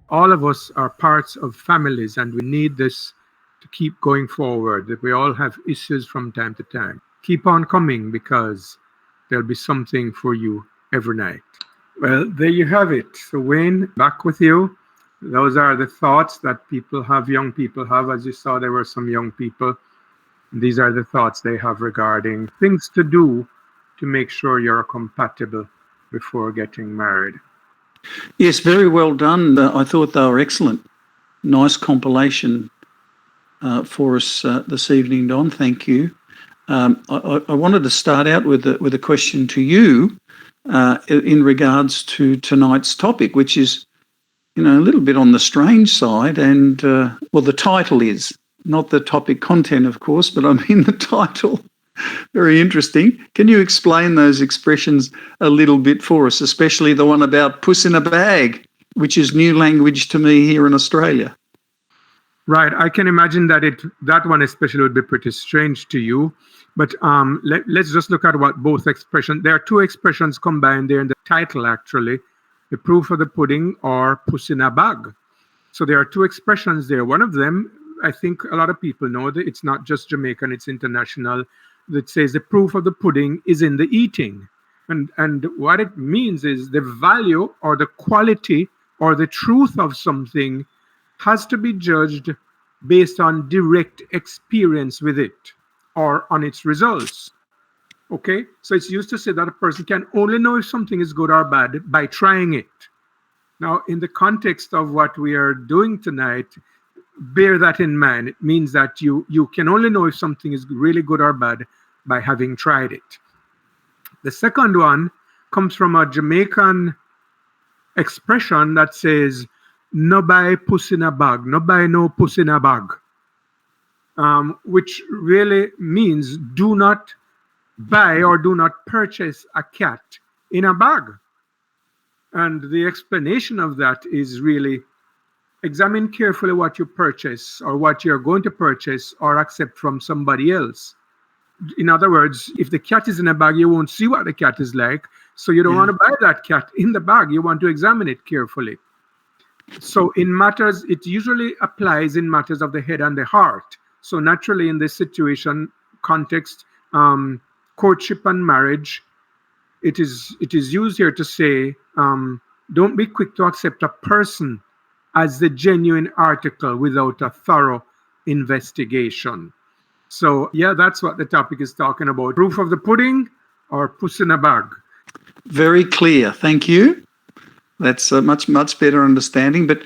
All of us are parts of families, and we need this to keep going forward. That we all have issues from time to time. Keep on coming because there'll be something for you every night. Well, there you have it. So, Wayne, back with you. Those are the thoughts that people have, young people have. As you saw, there were some young people. These are the thoughts they have regarding things to do to make sure you're compatible before getting married. Yes, very well done. I thought they were excellent. Nice compilation for us this evening, Don. Thank you. I wanted to start out with a question to you in regards to tonight's topic, which is, a little bit on the strange side. And, the title is, not the topic content, of course, but I mean the title. Very interesting. Can you explain those expressions a little bit for us, especially the one about puss in a bag, which is new language to me here in Australia? Right. I can imagine that one especially would be pretty strange to you. But let's just look at what both expressions. There are two expressions combined there in the title, actually. The proof of the pudding or puss in a bag. So there are two expressions there. One of them, I think a lot of people know that it's not just Jamaican, it's international, that says the proof of the pudding is in the eating. And what it means is the value or the quality or the truth of something has to be judged based on direct experience with it or on its results. Okay? So it's used to say that a person can only know if something is good or bad by trying it. Now, in the context of what we are doing tonight, bear that in mind. It means that you can only know if something is really good or bad by having tried it. The second one comes from a Jamaican expression that says, no buy puss in a bag, no buy no puss in a bag, which really means do not buy or do not purchase a cat in a bag. And the explanation of that is really examine carefully what you purchase or what you're going to purchase or accept from somebody else. In other words, if the cat is in a bag, you won't see what the cat is like. So you don't want to buy that cat in the bag. You want to examine it carefully. So in matters, it usually applies in matters of the head and the heart. So naturally, in this situation, context, courtship and marriage, it is used here to say, don't be quick to accept a person as the genuine article without a thorough investigation. So yeah, that's what the topic is talking about. Proof of the pudding or puss in a bag. Very clear. Thank you. That's a much better understanding. But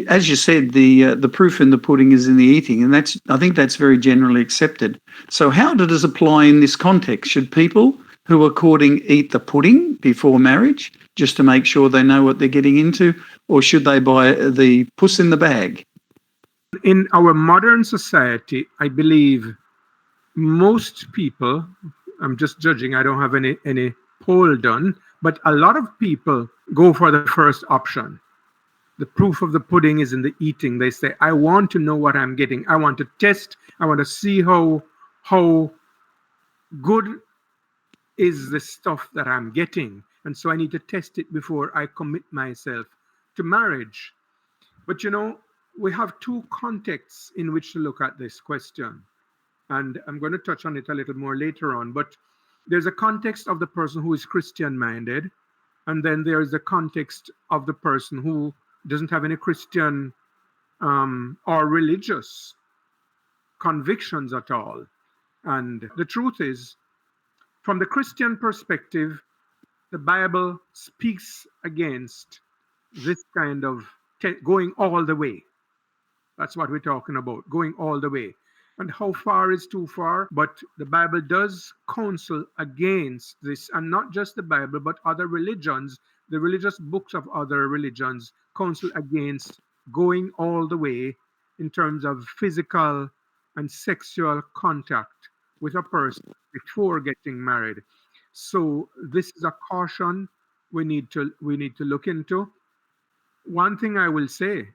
as you said, the proof in the pudding is in the eating, and I think that's very generally accepted. So how does this apply in this context? Should people who are courting eat the pudding before marriage just to make sure they know what they're getting into, or should they buy the puss in the bag? In our modern society, I believe most people, I'm just judging, I don't have any poll done, but a lot of people go for the first option. The proof of the pudding is in the eating. They say, I want to know what I'm getting. I want to test. I want to see how good is the stuff that I'm getting. And so I need to test it before I commit myself to marriage. But we have two contexts in which to look at this question. And I'm going to touch on it a little more later on. But there's a context of the person who is Christian minded. And then there's the context of the person who doesn't have any Christian or religious convictions at all. And the truth is, from the Christian perspective, the Bible speaks against this kind of going all the way. That's what we're talking about, going all the way. And how far is too far? But the Bible does counsel against this, and not just the Bible, but other religions, the religious books of other religions counsel against going all the way in terms of physical and sexual contact with a person before getting married. So this is a caution we need to look into. One thing I will say,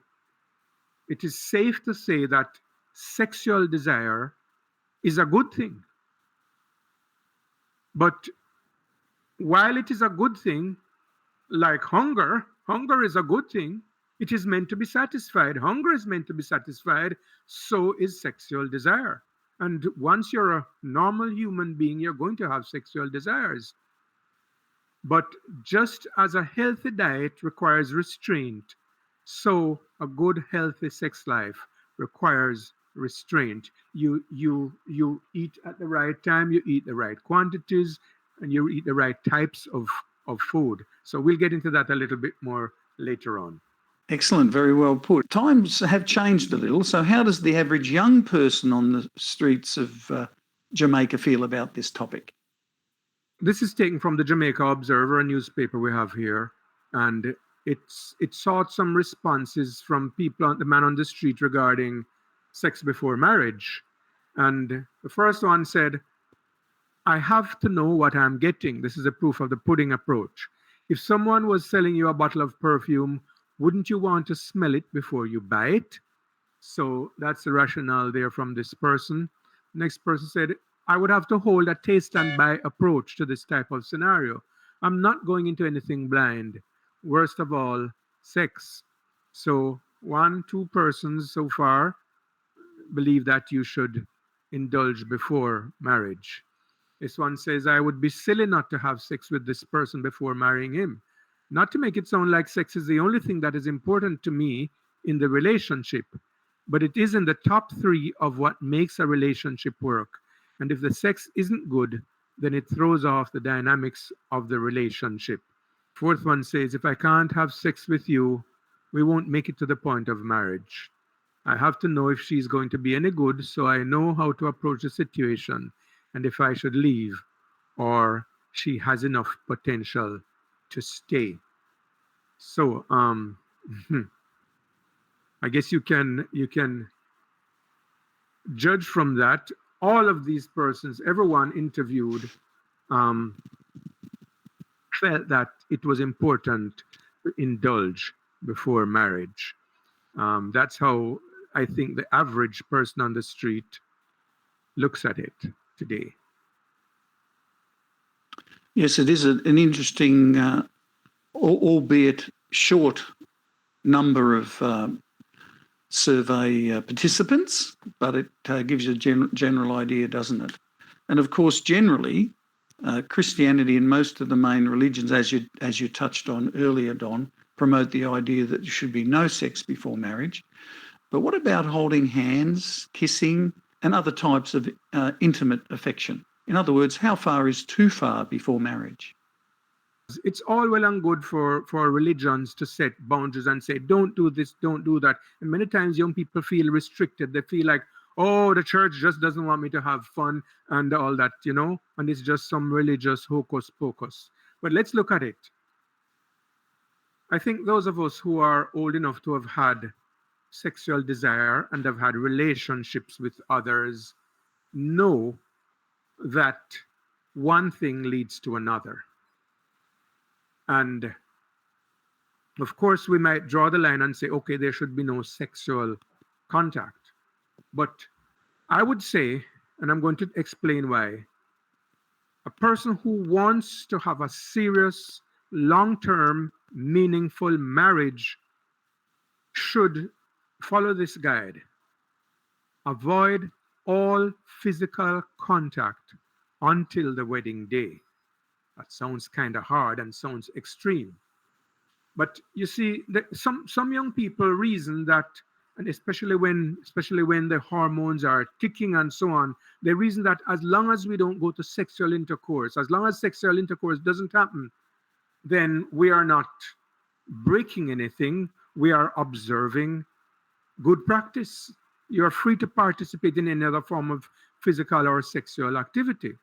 it is safe to say that sexual desire is a good thing. But while it is a good thing, like hunger is a good thing, It is meant to be satisfied. Hunger is meant to be satisfied. So is sexual desire. And once you're a normal human being, you're going to have sexual desires. But just as a healthy diet requires restraint, so a good, healthy sex life requires restraint. You eat at the right time, you eat the right quantities, and you eat the right types of food. So we'll get into that a little bit more later on. Excellent, very well put. Times have changed a little. So, how does the average young person on the streets of Jamaica feel about this topic? This is taken from the Jamaica Observer, a newspaper we have here, and it sought some responses from people on the man on the street regarding sex before marriage. And the first one said, I have to know what I'm getting. This is a proof of the pudding approach. If someone was selling you a bottle of perfume, wouldn't you want to smell it before you buy it? So that's the rationale there from this person. Next person said, I would have to hold a taste and buy approach to this type of scenario. I'm not going into anything blind. Worst of all, sex. So one, two persons so far believe that you should indulge before marriage. This one says, I would be silly not to have sex with this person before marrying him. Not to make it sound like sex is the only thing that is important to me in the relationship, but it is in the top three of what makes a relationship work. And if the sex isn't good, then it throws off the dynamics of the relationship. Fourth one says, if I can't have sex with you, we won't make it to the point of marriage. I have to know if she's going to be any good so I know how to approach the situation and if I should leave or she has enough potential to stay. So I guess you can judge from that. All of these persons, everyone interviewed, um, felt that it was important to indulge before marriage. That's how I think the average person on the street looks at it today. Yes, it is an interesting, albeit short, number of survey participants, but it gives you a general idea, doesn't it? And of course, generally, Christianity and most of the main religions, as you touched on earlier, Don, promote the idea that there should be no sex before marriage. But what about holding hands, kissing, and other types of intimate affection? In other words, how far is too far before marriage? It's all well and good for religions to set boundaries and say, don't do this, don't do that. And many times young people feel restricted. They feel like, oh, the church just doesn't want me to have fun and all that, and it's just some religious hocus pocus. But let's look at it. I think those of us who are old enough to have had sexual desire and have had relationships with others know that one thing leads to another. And of course, we might draw the line and say, okay, there should be no sexual contact. But I would say, and I'm going to explain why, a person who wants to have a serious, long term, meaningful marriage should follow this guide. Avoid all physical contact until the wedding day. That sounds kind of hard and sounds extreme. But you see, some young people reason that, and especially when the hormones are ticking and so on, they reason that as long as we don't go to sexual intercourse, as long as sexual intercourse doesn't happen, then we are not breaking anything. We are observing good practice. You're free to participate in any other form of physical or sexual activity.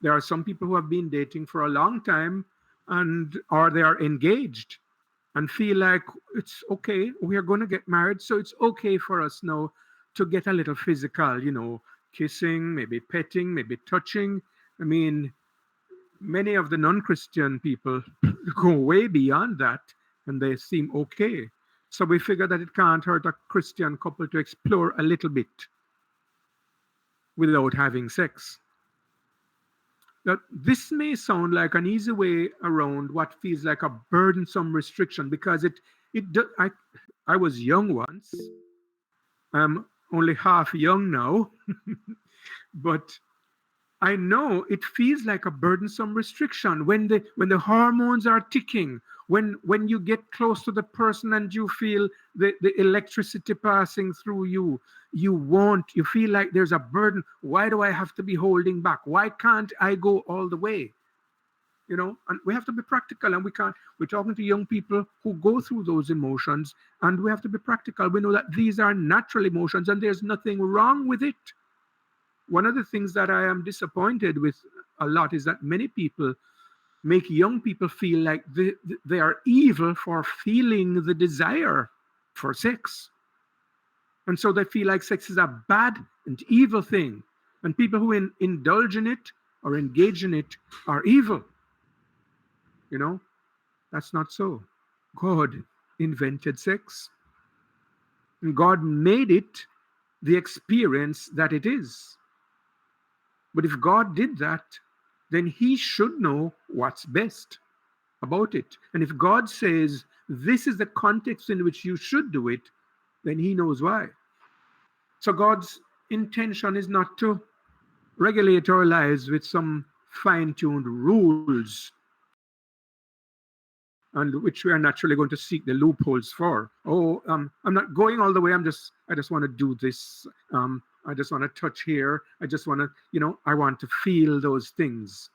There are some people who have been dating for a long time and or they are engaged and feel like it's okay, we are going to get married, so it's okay for us now to get a little physical, kissing, maybe petting, maybe touching. I mean, many of the non-Christian people go way beyond that and they seem okay. So we figure that it can't hurt a Christian couple to explore a little bit without having sex. Now, this may sound like an easy way around what feels like a burdensome restriction because I was young once. I'm only half young now, but I know it feels like a burdensome restriction when the hormones are ticking, when you get close to the person and you feel the electricity passing through you, you feel like there's a burden. Why do I have to be holding back? Why can't I go all the way? And we have to be practical, and we can't we're talking to young people who go through those emotions, and we have to be practical. We know that these are natural emotions and there's nothing wrong with it. One of the things that I am disappointed with a lot is that many people make young people feel like they are evil for feeling the desire for sex. And so they feel like sex is a bad and evil thing. And people who indulge in it or engage in it are evil. You know, that's not so. God invented sex, and God made it the experience that it is. But if God did that, then He should know what's best about it. And if God says this is the context in which you should do it, then He knows why. So God's intention is not to regulate our lives with some fine-tuned rules, and which we are naturally going to seek the loopholes for. Oh, I'm not going all the way. I just want to do this. I just want to touch here. I just want to, I want to feel those things.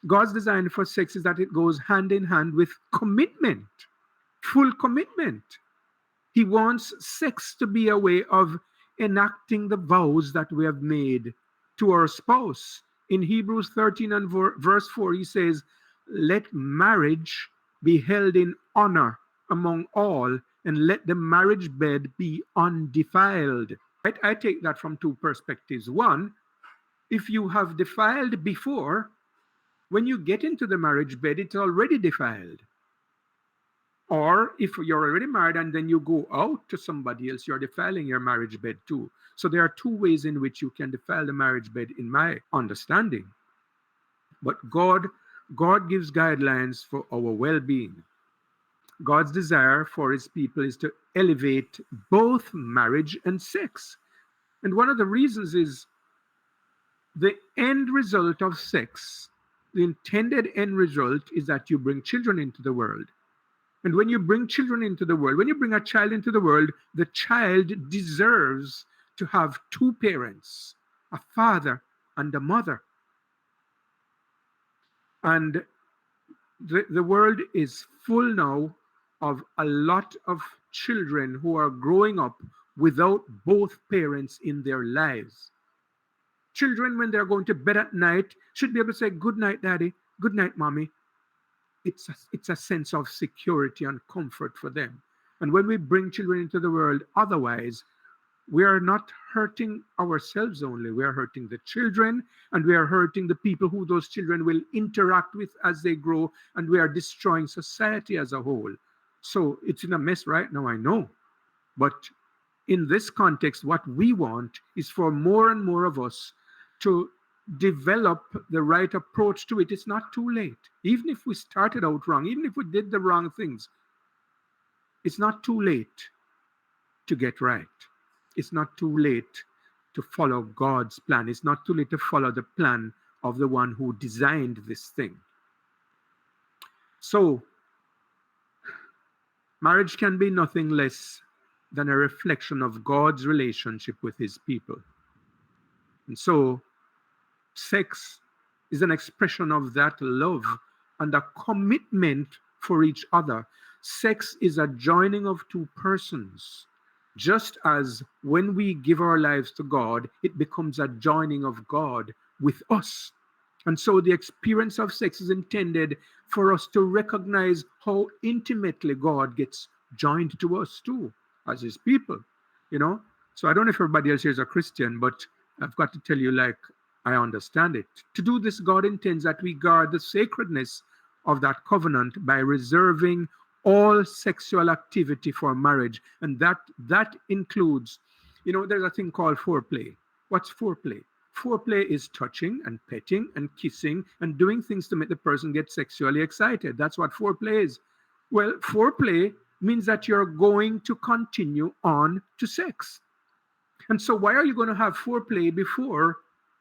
God's design for sex is that it goes hand in hand with commitment, full commitment. He wants sex to be a way of enacting the vows that we have made to our spouse. In Hebrews 13 and verse 4, he says, let marriage be held in honor among all, and let the marriage bed be undefiled. Right? I take that from two perspectives. One, if you have defiled before, when you get into the marriage bed, it's already defiled. Or if you're already married and then you go out to somebody else, you're defiling your marriage bed too. So there are two ways in which you can defile the marriage bed, in my understanding. But God gives guidelines for our well-being. God's desire for His people is to elevate both marriage and sex. And one of the reasons is the end result of sex, the intended end result is that you bring children into the world. And when you bring children into the world, when you bring a child into the world, the child deserves to have two parents, a father and a mother. And the world is full now of a lot of children who are growing up without both parents in their lives. Children, when they're going to bed at night, should be able to say, good night, daddy, good night, mommy. It's a sense of security and comfort for them. And when we bring children into the world, otherwise, we are not hurting ourselves only. We are hurting the children, and we are hurting the people who those children will interact with as they grow, and we are destroying society as a whole. So it's in a mess right now, I know. But in this context, what we want is for more and more of us to develop the right approach to it. It's not too late. Even if we started out wrong, even if we did the wrong things, it's not too late to get right. It's not too late to follow God's plan. It's not too late to follow the plan of the one who designed this thing. So, marriage can be nothing less than a reflection of God's relationship with His people. And so, sex is an expression of that love and a commitment for each other. Sex is a joining of two persons. Just as when we give our lives to God, it becomes a joining of God with us. And so the experience of sex is intended for us to recognize how intimately God gets joined to us too, as His people. So I don't know if everybody else here is a Christian, but I've got to tell you, like, I understand it. To do this, God intends that we guard the sacredness of that covenant by reserving all sexual activity for marriage. And that includes, there's a thing called foreplay. What's foreplay? Foreplay is touching and petting and kissing and doing things to make the person get sexually excited. That's what foreplay is. Well, foreplay means that you're going to continue on to sex. And so, why are you going to have foreplay before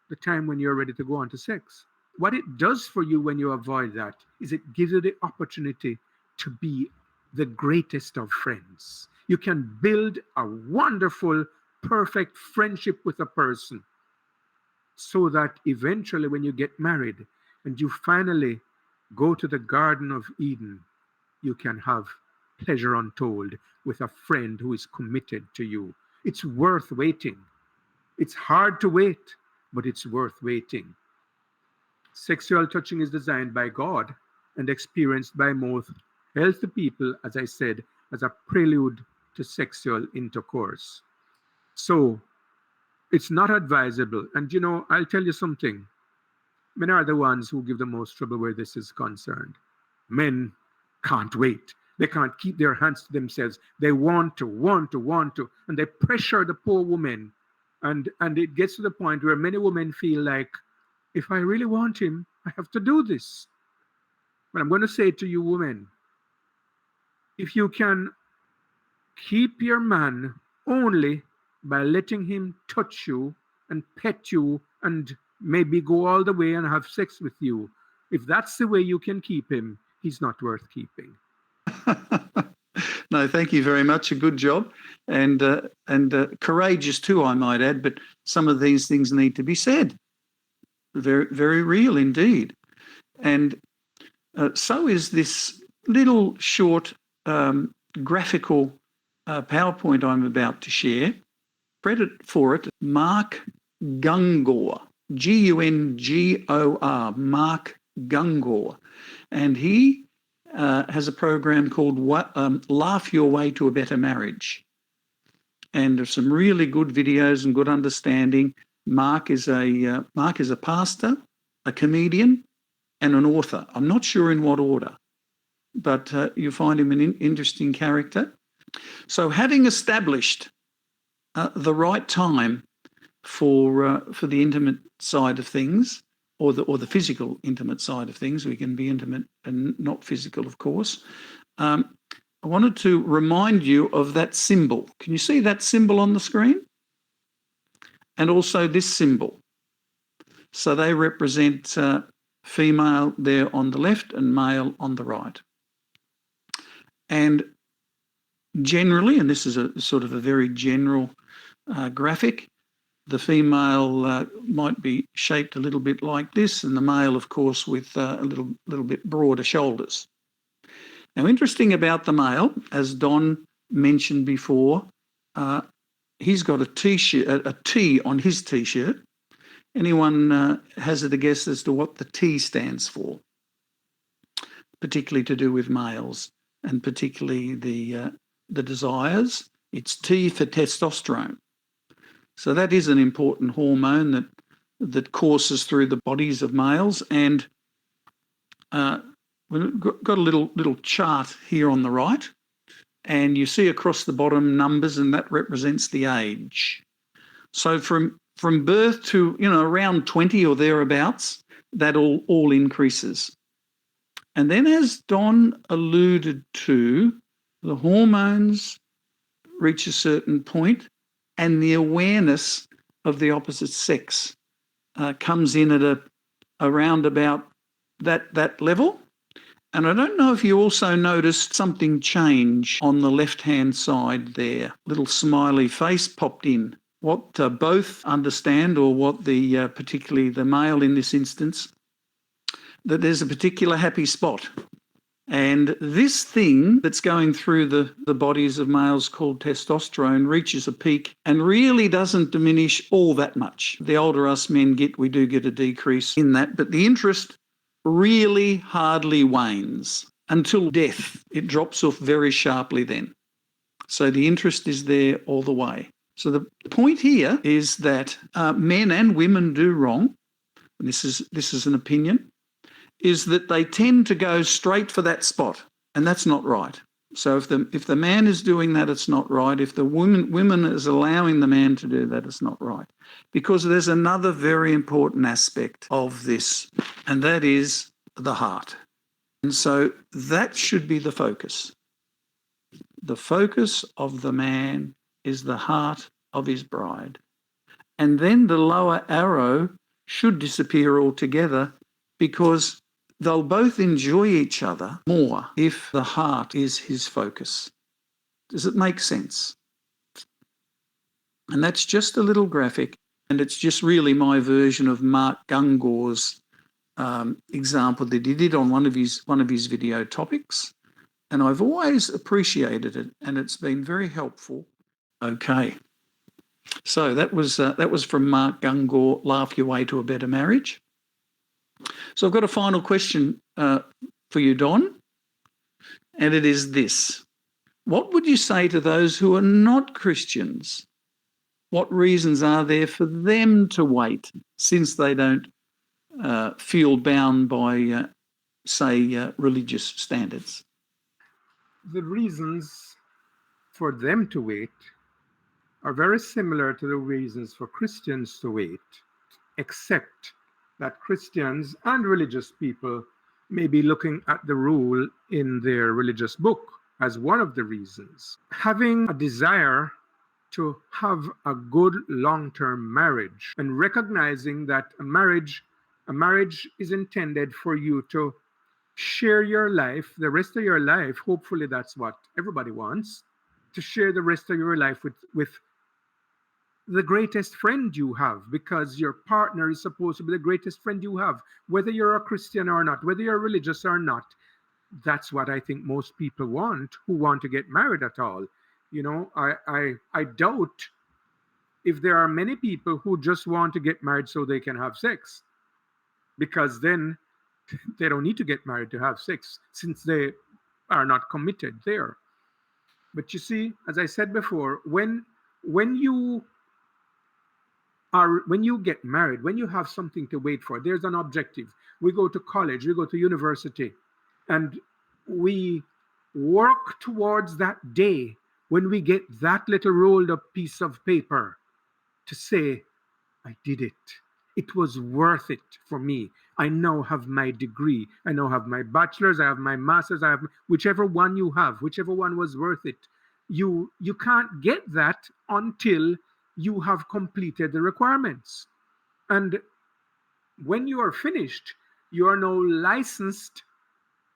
the time when you're ready to go on to sex? What it does for you when you avoid that is it gives you the opportunity to be the greatest of friends. You can build a wonderful, perfect friendship with a person so that eventually, when you get married and you finally go to the Garden of Eden, you can have pleasure untold with a friend who is committed to you. It's worth waiting. It's hard to wait, but it's worth waiting. Sexual touching is designed by God and experienced by most healthy people, as I said, as a prelude to sexual intercourse. So it's not advisable. And I'll tell you something. Men are the ones who give the most trouble where this is concerned. Men can't wait. They can't keep their hands to themselves. They want to, want to, want to, and they pressure the poor woman. And it gets to the point where many women feel like, if I really want him, I have to do this. But I'm going to say to you, women, if you can keep your man only by letting him touch you and pet you and maybe go all the way and have sex with you, if that's the way you can keep him, he's not worth keeping. No, thank you very much. A good job, and courageous too, I might add. But some of these things need to be said. Very, very real indeed. And so is this little short graphical PowerPoint I'm about to share. Credit for it, Mark Gungor, Gungor, Mark Gungor, and he has a program called Laugh Your Way to a Better Marriage. And there's some really good videos and good understanding. Mark is a pastor, a comedian, and an author. I'm not sure in what order, but you find him an interesting character. So having established the right time for the intimate side of things, or the physical intimate side of things, we can be intimate and not physical, of course. I wanted to remind you of that symbol. Can you see that symbol on the screen? And also this symbol. So they represent female there on the left and male on the right. And generally, and this is a sort of a very general graphic, the female might be shaped a little bit like this, and the male, of course, with a little bit broader shoulders. Now, interesting about the male, as Don mentioned before, he's got a T on his T-shirt. Anyone hazard a guess as to what the T stands for? Particularly to do with males, and particularly the desires. It's T for testosterone. So that is an important hormone that courses through the bodies of males. And we've got a little chart here on the right, and you see across the bottom numbers, and that represents the age. So from birth to around 20 or thereabouts, that all increases. And then, as Don alluded to, the hormones reach a certain point, and the awareness of the opposite sex comes in at around about that level. And I don't know if you also noticed something change on the left-hand side there. Little smiley face popped in. What both understand, or what particularly the male in this instance, that there's a particular happy spot. And this thing that's going through the bodies of males called testosterone reaches a peak and really doesn't diminish all that much. The older us men get, we do get a decrease in that, but the interest really hardly wanes until death. It drops off very sharply then. So the interest is there all the way. So the point here is that men and women do wrong, and this is an opinion, is that they tend to go straight for that spot, and that's not right. So if the man is doing that, it's not right. If the woman is allowing the man to do that, it's not right. Because there's another very important aspect of this, and that is the heart. And so that should be the focus. The focus of the man is the heart of his bride. And then the lower arrow should disappear altogether, because they'll both enjoy each other more if the heart is his focus. Does it make sense? And that's just a little graphic, and it's just really my version of Mark Gungor's example that he did on one of his video topics, and I've always appreciated it, and it's been very helpful. Okay, so that was from Mark Gungor, Laugh Your Way to a Better Marriage. So I've got a final question for you, Don, and it is this. What would you say to those who are not Christians? What reasons are there for them to wait, since they don't feel bound by, religious standards? The reasons for them to wait are very similar to the reasons for Christians to wait, except that Christians and religious people may be looking at the rule in their religious book as one of the reasons. Having a desire to have a good long-term marriage, and recognizing that a marriage is intended for you to share your life, the rest of your life. Hopefully that's what everybody wants, to share the rest of your life with the greatest friend you have, because your partner is supposed to be the greatest friend you have, whether you're a Christian or not, whether you're religious or not. That's what I think most people want who want to get married at all. I doubt if there are many people who just want to get married so they can have sex, because then they don't need to get married to have sex, since they are not committed there. But you see, as I said before, when you get married, when you have something to wait for, there's an objective. We go to college, we go to university, and we work towards that day when we get that little rolled up piece of paper to say, I did it. It was worth it for me. I now have my degree. I now have my bachelor's. I have my master's. I have whichever one you have, whichever one was worth it. You can't get that until you have completed the requirements. And when you are finished, you are now licensed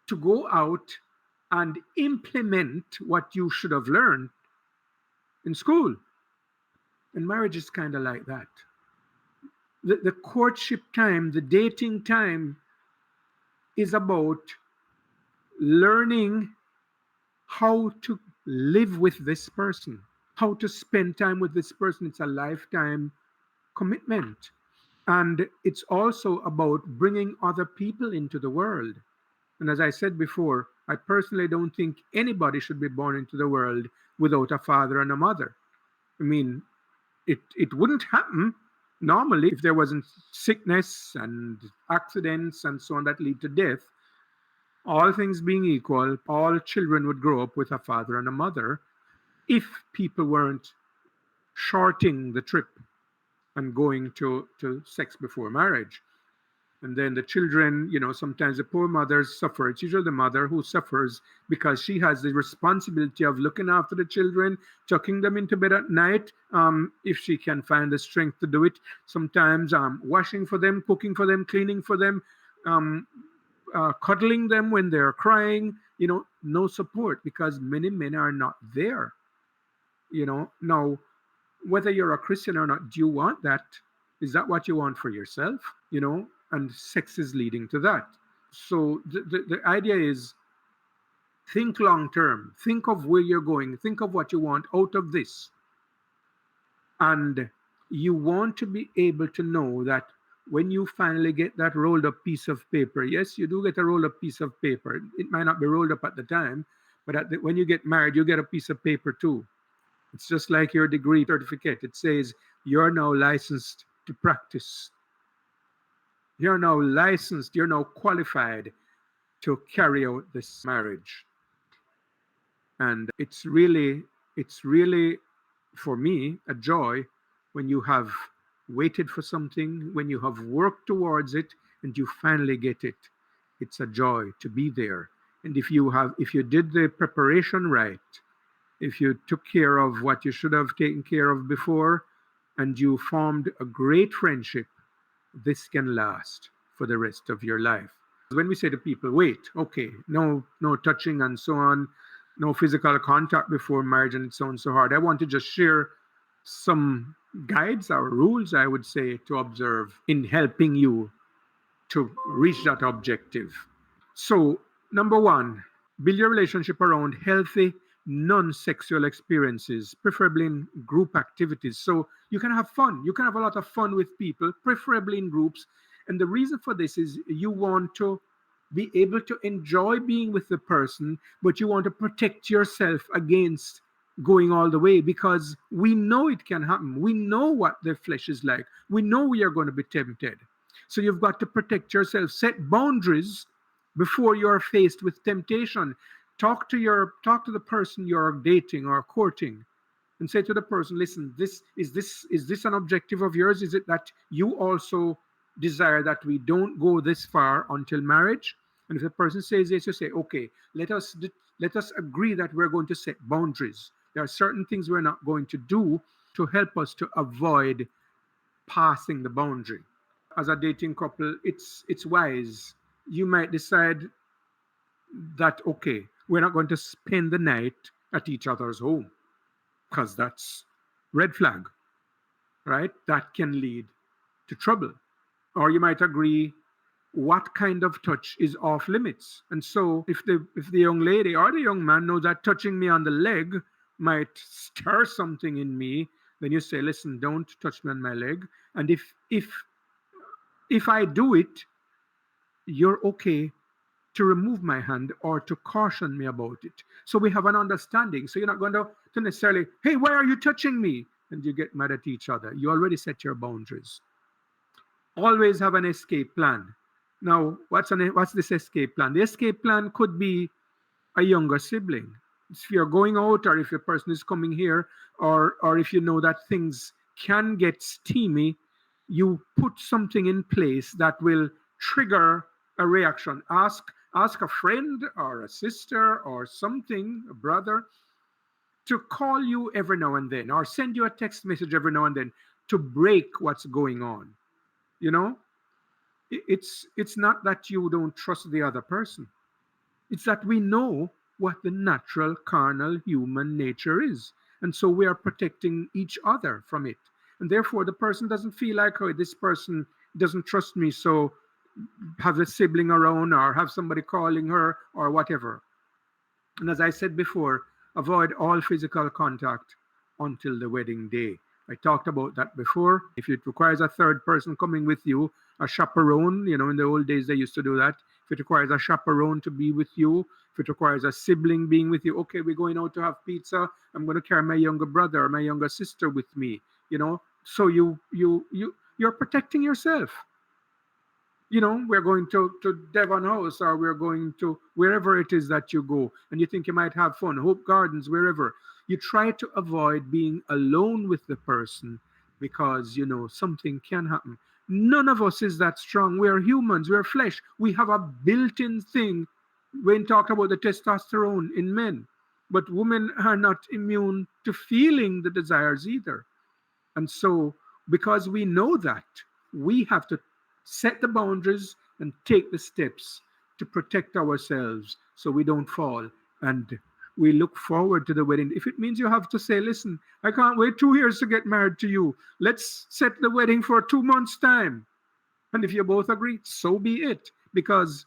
to go out and implement what you should have learned in school. And marriage is kind of like that. The courtship time, the dating time, is about learning how to live with this person, how to spend time with this person. It's a lifetime commitment. And it's also about bringing other people into the world. And as I said before, I personally don't think anybody should be born into the world without a father and a mother. I mean, it wouldn't happen normally if there wasn't sickness and accidents and so on that lead to death. All things being equal, all children would grow up with a father and a mother if people weren't shorting the trip and going to sex before marriage. And then the children, sometimes the poor mothers suffer. It's usually the mother who suffers because she has the responsibility of looking after the children, tucking them into bed at night, if she can find the strength to do it. Sometimes washing for them, cooking for them, cleaning for them, cuddling them when they're crying. No support, because many men are not there. Now, whether you're a Christian or not, do you want that? Is that what you want for yourself? And sex is leading to that. So the idea is, think long term, think of where you're going, think of what you want out of this. And you want to be able to know that when you finally get that rolled up piece of paper, yes, you do get a rolled up piece of paper. It might not be rolled up at the time, but when you get married, you get a piece of paper too. It's just like your degree certificate. It says you're now licensed to practice. You're now licensed, you're now qualified to carry out this marriage. And it's really, for me, a joy when you have waited for something, when you have worked towards it, and you finally get it. It's a joy to be there. And if you did the preparation right, if you took care of what you should have taken care of before, and you formed a great friendship, this can last for the rest of your life. When we say to people, wait, okay, no touching and so on, no physical contact before marriage and so on so hard, I want to just share some guides or rules, I would say, to observe in helping you to reach that objective. So, number one, build your relationship around healthy, non sexual experiences, preferably in group activities. So, you can have fun. You can have a lot of fun with people, preferably in groups. And the reason for this is you want to be able to enjoy being with the person, but you want to protect yourself against going all the way, because we know it can happen. We know what the flesh is like. We know we are going to be tempted. So you've got to protect yourself, set boundaries before you're faced with temptation. Talk to the person you're dating or courting, and say to the person, listen, this an objective of yours? Is it that you also desire that we don't go this far until marriage? And if the person says yes, you say, okay, let us agree that we're going to set boundaries. There are certain things we're not going to do to help us to avoid passing the boundary. As a dating couple, it's wise. You might decide that, okay, we're not going to spend the night at each other's home, because that's red flag, right? That can lead to trouble. Or you might agree what kind of touch is off limits. And so if the young lady or the young man knows that touching me on the leg might stir something in me, then you say, listen, don't touch me on my leg. And if I do it, you're okay to remove my hand or to caution me about it. So we have an understanding. So you're not going to necessarily, hey, why are you touching me? And you get mad at each other. You already set your boundaries. Always have an escape plan. Now, what's this escape plan? The escape plan could be a younger sibling. If you're going out, or if a person is coming here, or if you know that things can get steamy, you put something in place that will trigger a reaction. Ask a friend or a sister or something, a brother, to call you every now and then, or send you a text message every now and then, to break what's going on. You know, it's not that you don't trust the other person. It's that we know what the natural carnal human nature is. And so we are protecting each other from it. And therefore, the person doesn't feel like, oh, this person doesn't trust me, so have a sibling around or have somebody calling her or whatever. And as I said before, avoid all physical contact until the wedding day. I talked about that before. If it requires a third person coming with you, a chaperone, in the old days they used to do that. If it requires a chaperone to be with you, if it requires a sibling being with you, okay, we're going out to have pizza. I'm going to carry my younger brother or my younger sister with me. So you're protecting yourself. We're going to Devon House, or we're going to wherever it is that you go, and you think you might have fun, Hope Gardens, wherever. You try to avoid being alone with the person, because something can happen. None of us is that strong. We're humans, we're flesh. We have a built-in thing. When talked about the testosterone in men, but women are not immune to feeling the desires either. And so, because we know that, we have to set the boundaries and take the steps to protect ourselves so we don't fall. And we look forward to the wedding. If it means you have to say, listen, I can't wait 2 years to get married to you, let's set the wedding for 2 months' time. And if you both agree, so be it. Because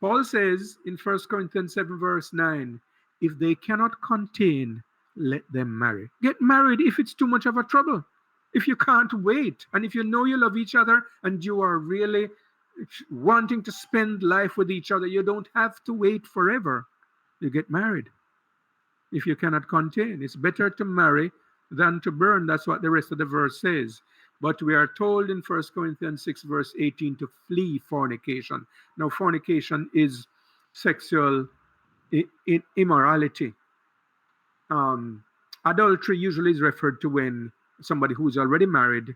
Paul says in 1 Corinthians 7, verse 9, if they cannot contain, let them marry. Get married if it's too much of a trouble. If you can't wait, and if you know you love each other and you are really wanting to spend life with each other, you don't have to wait forever. You get married. If you cannot contain, it's better to marry than to burn. That's what the rest of the verse says. But we are told in 1 Corinthians 6, verse 18, to flee fornication. Now, fornication is sexual immorality. Adultery usually is referred to when somebody who is already married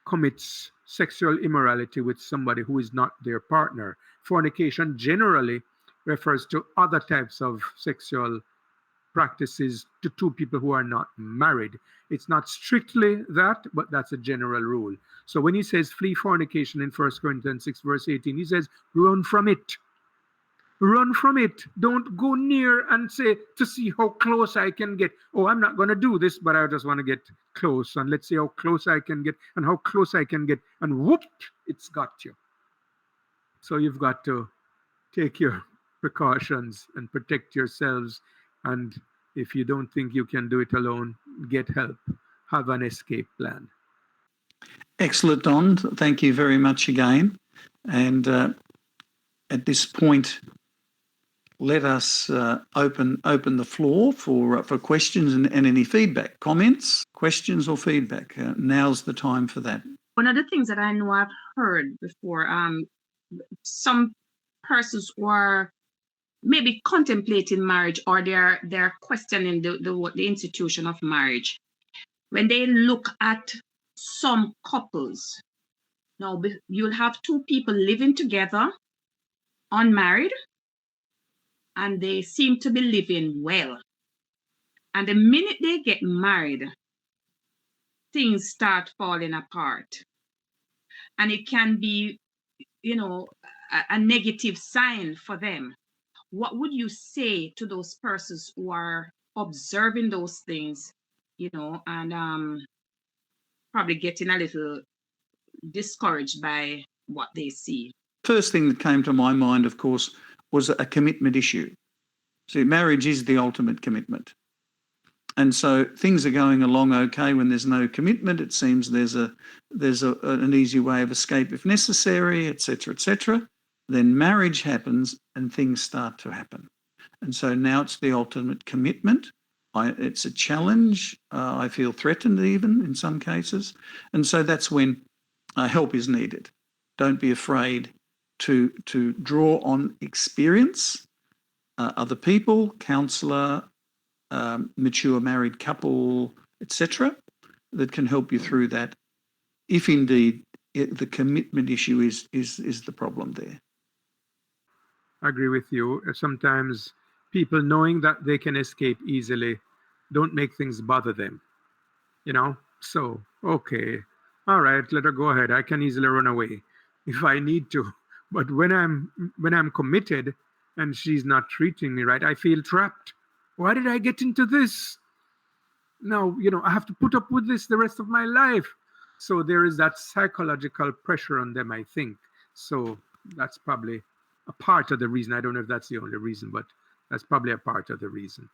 commits sexual immorality with somebody who is not their partner. Fornication generally refers to other types of sexual practices to two people who are not married. It's not strictly that, but that's a general rule. So when he says flee fornication in 1 Corinthians 6, verse 18, he says, run from it. Run from it. Don't go near and say to see how close I can get. Oh, I'm not going to do this, but I just want to get close. And let's see how close I can get and how close I can get. And whoop, it's got you. So you've got to take your precautions and protect yourselves. And if you don't think you can do it alone, get help. Have an escape plan. Excellent, Don. Thank you very much again. And at this point, let us open the floor for questions and any feedback, comments, questions or feedback. Now's the time for that. One of the things that I know I've heard before, some persons who are maybe contemplating marriage, or they're questioning the institution of marriage, when they look at some couples. Now, you'll have two people living together, unmarried, and they seem to be living well. And the minute they get married, things start falling apart. And it can be, a negative sign for them. What would you say to those persons who are observing those things, and probably getting a little discouraged by what they see? First thing that came to my mind, of course, was a commitment issue. See, marriage is the ultimate commitment. And so things are going along okay when there's no commitment. It seems there's an easy way of escape if necessary, etc., etc. Then marriage happens and things start to happen. And so now it's the ultimate commitment. It's a challenge. I feel threatened even in some cases. And so that's when help is needed. Don't be afraid to draw on experience, other people, counsellor, mature married couple, etc., that can help you through that, if indeed the commitment issue is the problem there. I agree with you. Sometimes people knowing that they can escape easily don't make things bother them. So okay, all right, let her go ahead. I can easily run away if I need to. But when I'm committed and she's not treating me right, I feel trapped. Why did I get into this? Now, I have to put up with this the rest of my life. So there is that psychological pressure on them, I think. So that's probably a part of the reason. I don't know if that's the only reason, but that's probably a part of the reason.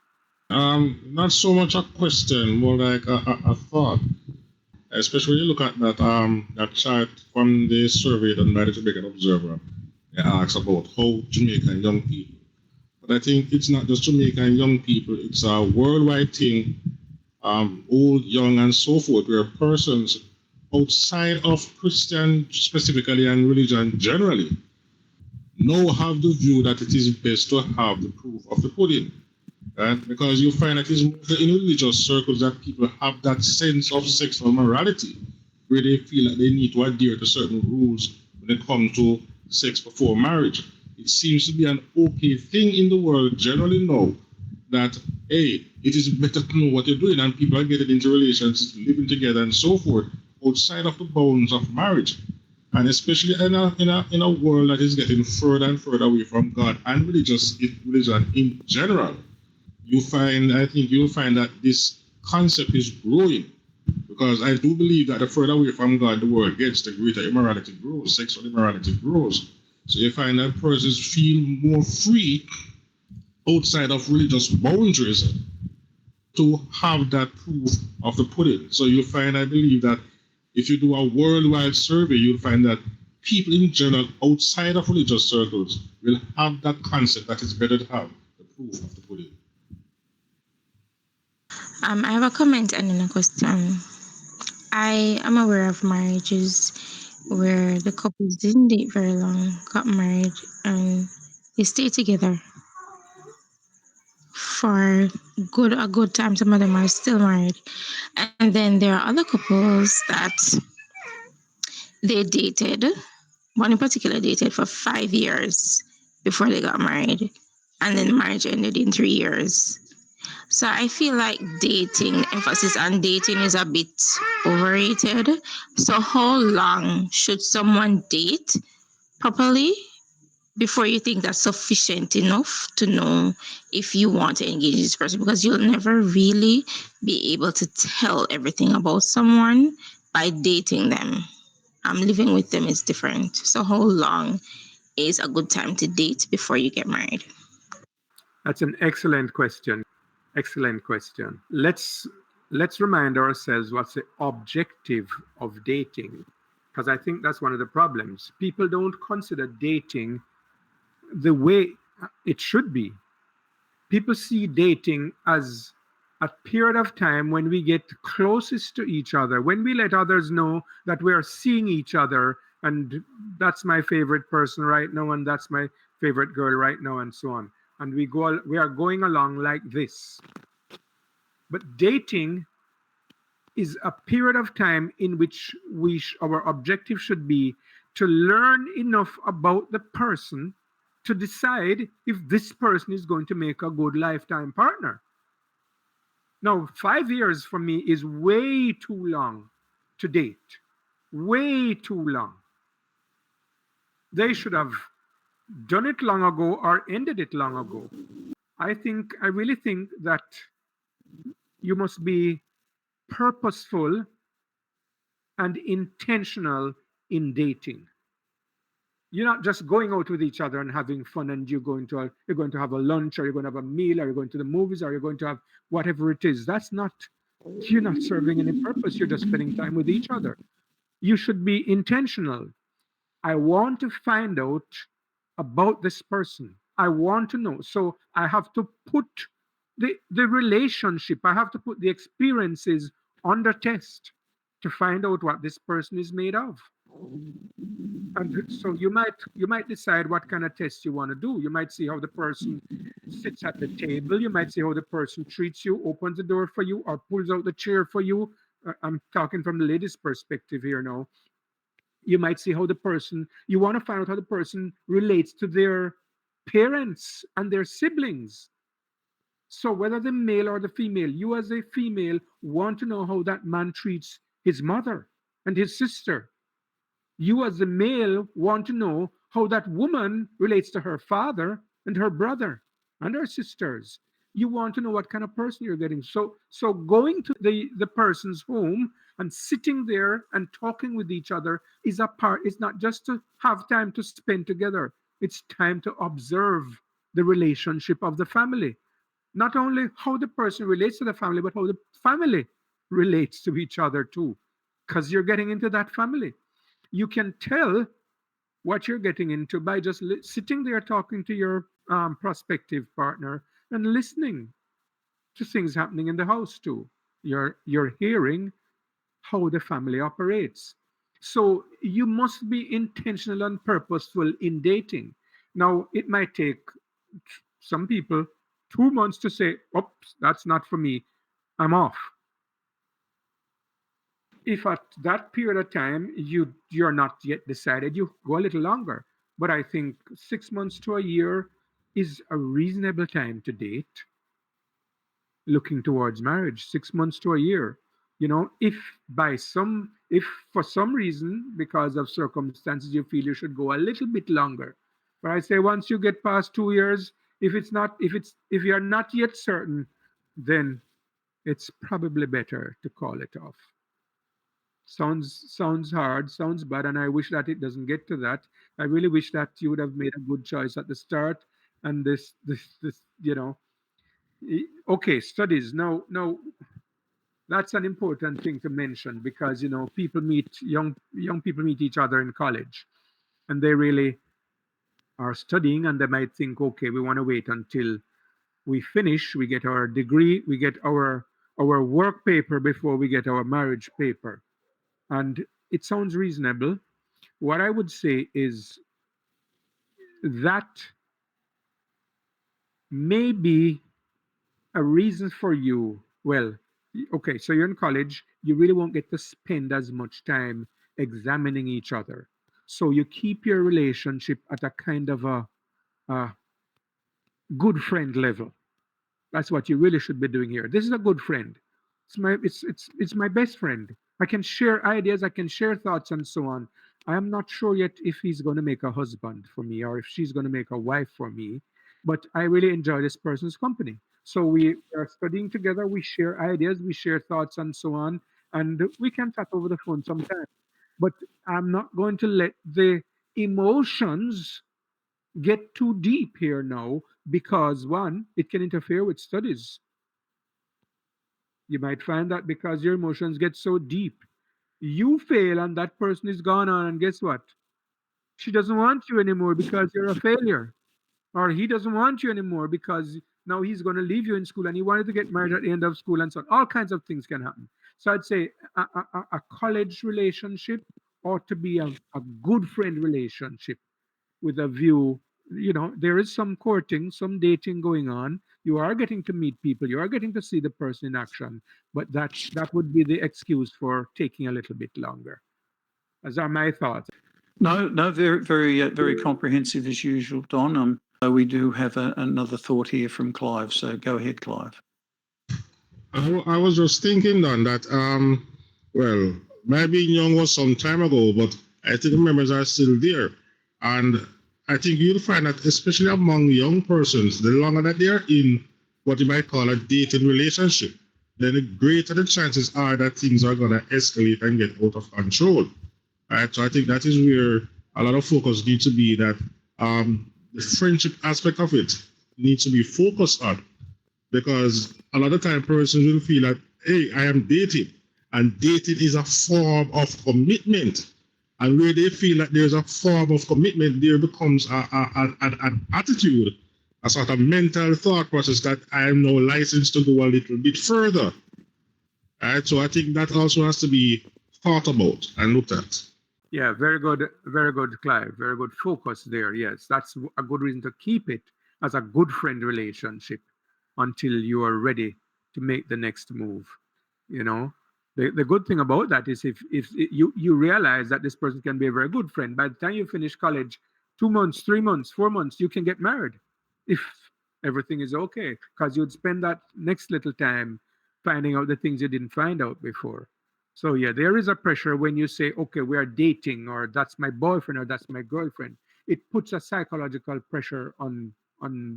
Not so much a question, more like a thought. Especially when you look at that chart from the survey done by the Jamaican Observer. It asks about how Jamaican young people. But I think it's not just Jamaican young people, it's a worldwide thing, old, young, and so forth, where persons outside of Christian specifically and religion generally now have the view that it is best to have the proof of the pudding. Right? Because you find that it's mostly in religious circles that people have that sense of sexual morality, where they feel that they need to adhere to certain rules when it comes to sex before marriage. It seems to be an okay thing in the world generally now that, hey, it is better to know what you're doing, and people are getting into relationships, living together and so forth, outside of the bounds of marriage. And especially in a world that is getting further and further away from God and religion in general, I think you'll find that this concept is growing, because I do believe that the further away from God the world gets, the greater immorality grows, sexual immorality grows. So you find that persons feel more free outside of religious boundaries to have that proof of the pudding. So you'll find, I believe, that if you do a worldwide survey, you'll find that people in general outside of religious circles will have that concept that it's better to have the proof of the pudding. I have a comment and then a question. I am aware of marriages where the couples didn't date very long, got married, and they stayed together for a good time. Some of them are still married. And then there are other couples that they dated, one in particular dated for 5 years before they got married. And then marriage ended in 3 years. So I feel like dating, emphasis on dating is a bit overrated. So how long should someone date properly before you think that's sufficient enough to know if you want to engage this person? Because you'll never really be able to tell everything about someone by dating them. Living with them is different. So how long is a good time to date before you get married? That's an excellent question. Excellent question. Let's remind ourselves what's the objective of dating, because I think that's one of the problems. People don't consider dating the way it should be. People see dating as a period of time when we get closest to each other, when we let others know that we are seeing each other, and that's my favorite person right now, and that's my favorite girl right now, and so on. And we are going along like this. But dating is a period of time in which our objective should be to learn enough about the person to decide if this person is going to make a good lifetime partner. Now, 5 years for me is way too long to date. Way too long. They should have done it long ago or ended it long ago. I really think that you must be purposeful and intentional in dating. You're not just going out with each other and having fun, and you're going to have a lunch, or you're going to have a meal, or you're going to the movies, or you're going to have whatever it is. That's not, you're not serving any purpose. You're just spending time with each other. You should be intentional. I want to find out about this person. I want to know. So I have to put the relationship, I have to put the experiences under test to find out what this person is made of. And so you might decide what kind of test you want to do. You might see how the person sits at the table. You might see how the person treats you, opens the door for you, or pulls out the chair for you. I'm talking from the lady's perspective here now. You might see how the person, you want to find out how the person relates to their parents and their siblings. So whether the male or the female, you as a female want to know how that man treats his mother and his sister. You as a male want to know how that woman relates to her father and her brother and her sisters. You want to know what kind of person you're getting. So going to the person's home and sitting there and talking with each other is a part. It's not just to have time to spend together. It's time to observe the relationship of the family. Not only how the person relates to the family, but how the family relates to each other too, because you're getting into that family. You can tell what you're getting into by just sitting there talking to your prospective partner and listening to things happening in the house too. You're hearing how the family operates. So you must be intentional and purposeful in dating. Now, it might take some people 2 months to say, oops, that's not for me, I'm off. If at that period of time you're not yet decided, you go a little longer. But I think 6 months to a year is a reasonable time to date, looking towards marriage. 6 months to a year. If for some reason, because of circumstances, you feel you should go a little bit longer. But I say once you get past 2 years, if you're not yet certain, then it's probably better to call it off. Sounds hard, sounds bad, and I wish that it doesn't get to that. I really wish that you would have made a good choice at the start. And okay, studies. Now that's an important thing to mention, because people meet young people meet each other in college, and they really are studying, and they might think, okay, we want to wait until we finish, we get our degree, we get our work paper before we get our marriage paper. And it sounds reasonable. What I would say is that may be a reason for you. Well, okay, so you're in college, you really won't get to spend as much time examining each other. So you keep your relationship at a kind of a good friend level. That's what you really should be doing here. This is a good friend. It's my best friend. I can share ideas, I can share thoughts and so on. I am not sure yet if he's going to make a husband for me or if she's going to make a wife for me, but I really enjoy this person's company. So we are studying together, we share ideas, we share thoughts and so on, and we can chat over the phone sometimes. But I'm not going to let the emotions get too deep here now because one, it can interfere with studies. You might find that because your emotions get so deep, you fail and that person is gone on, and guess what? She doesn't want you anymore because you're a failure, or he doesn't want you anymore because now he's going to leave you in school and he wanted to get married at the end of school and so on. All kinds of things can happen. So I'd say a college relationship ought to be a good friend relationship with a view. There is some courting, some dating going on. You are getting to meet people, you are getting to see the person in action, but that would be the excuse for taking a little bit longer. Those are my thoughts. No, no, very, very, very comprehensive as usual, Don. So we do have another thought here from Clive. So go ahead, Clive. I was just thinking, Don, that well, my being young was some time ago, but I think the memories are still there, and I think you'll find that especially among young persons, the longer that they are in what you might call a dating relationship, then the greater the chances are that things are gonna escalate and get out of control. Right, so I think that is where a lot of focus needs to be. That the friendship aspect of it needs to be focused on, because a lot of time persons will feel that, hey, I am dating, and dating is a form of commitment. And where they feel that there's a form of commitment, there becomes an attitude, a sort of mental thought process that I am now licensed to go a little bit further. Right, so I think that also has to be thought about and looked at. Yeah, very good, Clive. Very good focus there. Yes, that's a good reason to keep it as a good friend relationship until you are ready to make the next move. You know, the good thing about that is if you realize that this person can be a very good friend, by the time you finish college, 2 months, 3 months, 4 months, you can get married if everything is okay, because you'd spend that next little time finding out the things you didn't find out before. So yeah, there is a pressure when you say, okay, we are dating, or that's my boyfriend, or that's my girlfriend. It puts a psychological pressure on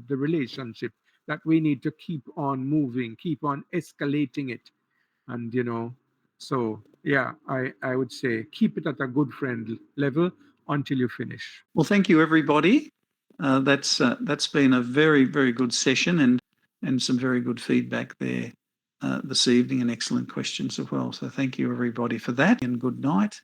the relationship that we need to keep on moving, keep on escalating it. And so yeah, I would say keep it at a good friend level until you finish. Well, thank you, everybody. That's been a very, very good session and some very good feedback there this evening, and excellent questions as well. So thank you, everybody, for that, and good night.